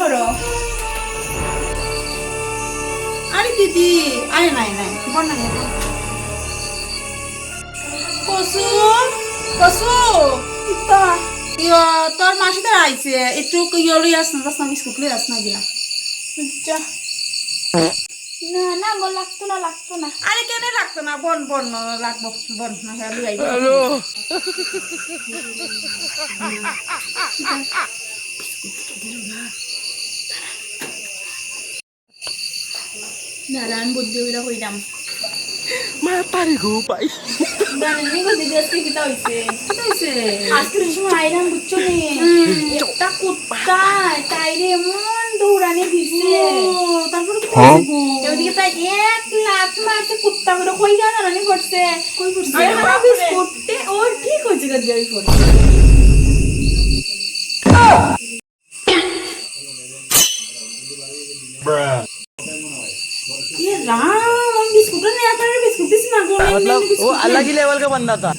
করো। আরে দিদি আরে নাই নাই বল না কসু কসু তা ইয়ো তোর মাসি তো আইছে একটু ইয়ো লই আস না বিস্কুট লই আস না গিয়া যা না না গো লাগতো না লাগতো না। আরে কেন লাগতো না বন বন লাগবো বন না হ্যাঁ লই আইবো দাঁড়ান বুদ্ধি হইরা হইলাম মাতারি গো পাই জানেন নি গো দিদি আজকে কিতা হইছে কি হইছে আজকে সময় আইলাম বুঝছো নি একটা কুত্তা তাইরে এমন দৌড়ানি দিছে তারপরে কি হইছে গো এদিকে তাই 1 লাখ মারছে কুত্তা করে কই গা জানি করছে কই করছে আরে আমার বিস্কুটে ওর ঠিক হইছে গা যাই পড়ে ये राम हम बिस्कुट ने आता है बिस्कुट से ना मतलब वो अलग ही लेवल का बंदा था।